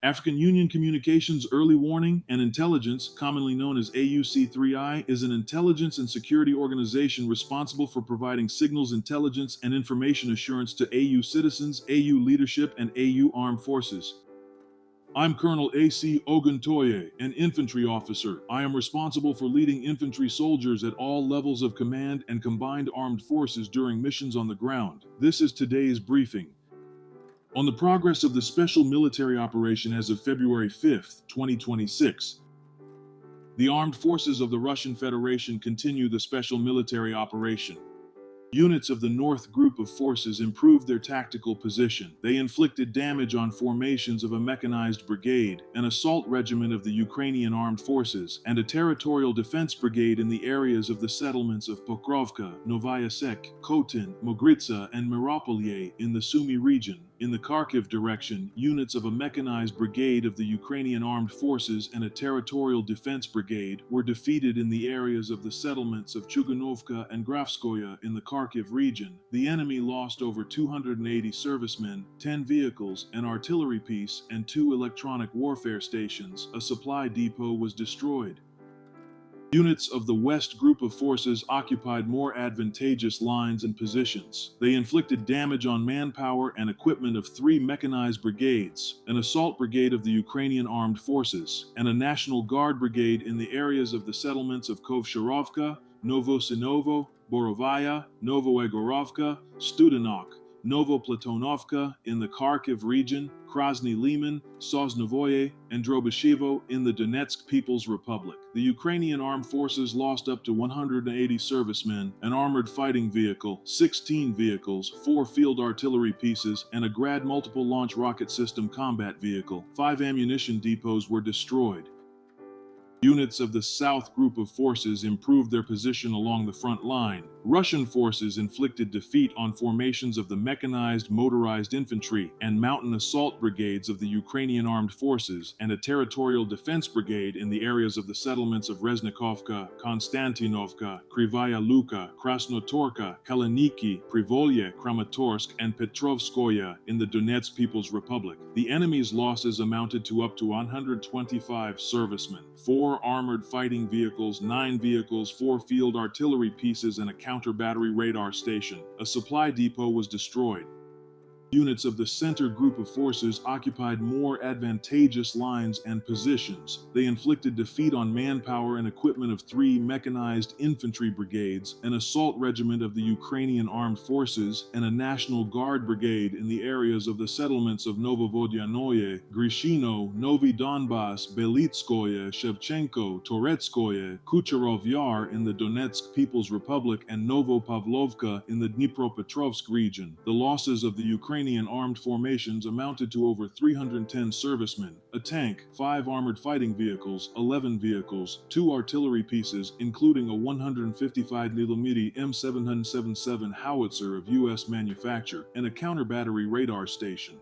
African Union Communications Early Warning and Intelligence, commonly known as AUC3I, is an intelligence and security organization responsible for providing signals intelligence and information assurance to AU citizens, AU leadership, and AU armed forces. I'm Colonel A.C. Oguntoye, an infantry officer. I am responsible for leading infantry soldiers at all levels of command and combined armed forces during missions on the ground. This is today's briefing. On the progress of the special military operation as of February 5, 2026. The armed forces of the Russian Federation continue the special military operation. Units of the North Group of Forces improved their tactical position. They inflicted damage on formations of a mechanized brigade, an assault regiment of the Ukrainian Armed Forces, and a territorial defense brigade in the areas of the settlements of Pokrovka, Novaya Sek, Khotin, Mogritsa, and Miropolye in the Sumy region. In the Kharkiv direction, units of a mechanized brigade of the Ukrainian Armed Forces and a territorial defense brigade were defeated in the areas of the settlements of Chuganovka and Grafskoye in the Kharkiv region. The enemy lost over 280 servicemen, 10 vehicles, an artillery piece, and 2 electronic warfare stations. A supply depot was destroyed. Units of the West Group of Forces occupied more advantageous lines and positions. They inflicted damage on manpower and equipment of 3 mechanized brigades, an assault brigade of the Ukrainian Armed Forces, and a National Guard brigade in the areas of the settlements of Kovsharovka, Novosinovo, Borovaya, Novoegorovka, Studenok, Novoplatonovka in the Kharkiv region, Krasny Liman, Sosnovoye, and Drobyshevo in the Donetsk People's Republic. The Ukrainian Armed Forces lost up to 180 servicemen, an armored fighting vehicle, 16 vehicles, 4 field artillery pieces, and a Grad multiple launch rocket system combat vehicle. 5 ammunition depots were destroyed. Units of the South Group of Forces improved their position along the front line. Russian forces inflicted defeat on formations of the mechanized motorized infantry and mountain assault brigades of the Ukrainian Armed Forces and a territorial defense brigade in the areas of the settlements of Reznikovka, Konstantinovka, Krivaya Luka, Krasnotorka, Kaliniki, Privolye, Kramatorsk, and Petrovskoye in the Donetsk People's Republic. The enemy's losses amounted to up to 125 servicemen, 4 armored fighting vehicles, 9 vehicles, 4 field artillery pieces, and a counter-battery radar station. A supply depot was destroyed. Units of the Center Group of Forces occupied more advantageous lines and positions. They inflicted defeat on manpower and equipment of 3 mechanized infantry brigades, an assault regiment of the Ukrainian Armed Forces, and a National Guard brigade in the areas of the settlements of Novovodyanoye, Grishino, Novi Donbass, Belitskoye, Shevchenko, Toretskoye, Kucherov Yar in the Donetsk People's Republic, and Novopavlovka in the Dnipropetrovsk region. The losses of the Ukrainian armed formations amounted to over 310 servicemen, a tank, 5 armored fighting vehicles, 11 vehicles, 2 artillery pieces, including a 155mm M777 howitzer of U.S. manufacture, and a counter-battery radar station.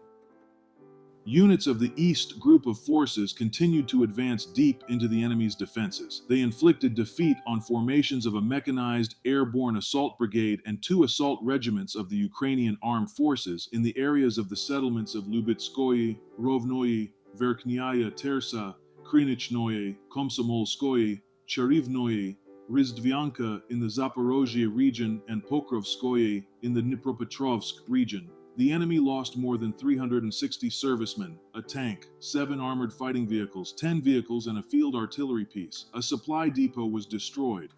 Units of the East Group of Forces continued to advance deep into the enemy's defenses. They inflicted defeat on formations of a mechanized airborne assault brigade and 2 assault regiments of the Ukrainian Armed Forces in the areas of the settlements of Lubitskoye, Rovnoye, Verknyaya Tersa, Krinichnoye, Komsomolskoye, Cherivnoye, Rizdvyanka in the Zaporozhye region, and Pokrovskoye in the Dnipropetrovsk region. The enemy lost more than 360 servicemen, a tank, 7 armored fighting vehicles, 10 vehicles, and a field artillery piece. A supply depot was destroyed.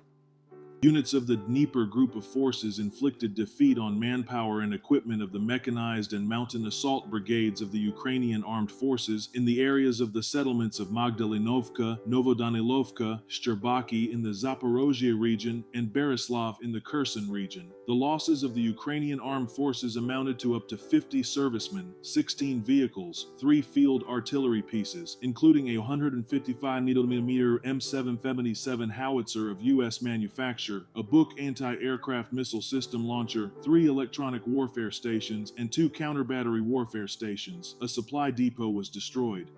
Units of the Dnipro Group of Forces inflicted defeat on manpower and equipment of the mechanized and mountain assault brigades of the Ukrainian Armed Forces in the areas of the settlements of Magdalinovka, Novodanilovka, Shcherbaki in the Zaporozhye region, and Berislav in the Kherson region. The losses of the Ukrainian Armed Forces amounted to up to 50 servicemen, 16 vehicles, 3 field artillery pieces, including a 155mm M777 howitzer of U.S. manufacture, a Buk anti-aircraft missile system launcher, 3 electronic warfare stations, and 2 counter-battery warfare stations. A supply depot was destroyed.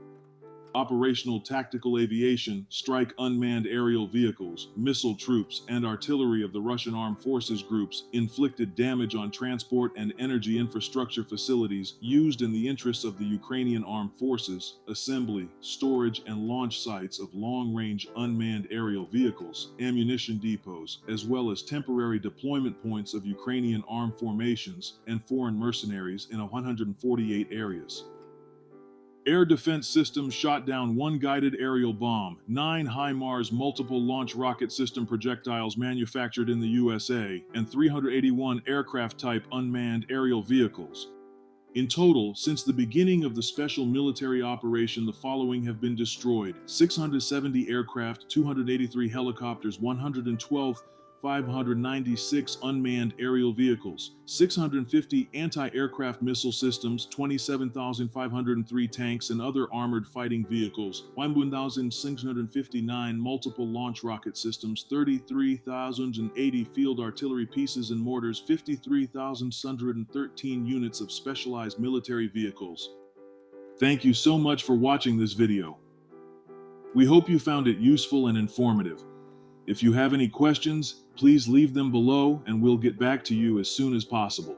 Operational tactical aviation, strike unmanned aerial vehicles, missile troops, and artillery of the Russian armed forces groups inflicted damage on transport and energy infrastructure facilities used in the interests of the Ukrainian armed forces, assembly, storage, and launch sites of long-range unmanned aerial vehicles, ammunition depots, as well as temporary deployment points of Ukrainian armed formations and foreign mercenaries in 148 areas. Air defense systems shot down one guided aerial bomb, 9 HIMARS multiple launch rocket system projectiles manufactured in the USA, and 381 aircraft-type unmanned aerial vehicles. In total, since the beginning of the special military operation, the following have been destroyed: 670 aircraft, 283 helicopters, 112 596 unmanned aerial vehicles, 650 anti-aircraft missile systems, 27,503 tanks and other armored fighting vehicles, 1,659 multiple launch rocket systems, 33,080 field artillery pieces and mortars, 53,113 units of specialized military vehicles. Thank you so much for watching this video. We hope you found it useful and informative. If you have any questions, please leave them below and we'll get back to you as soon as possible.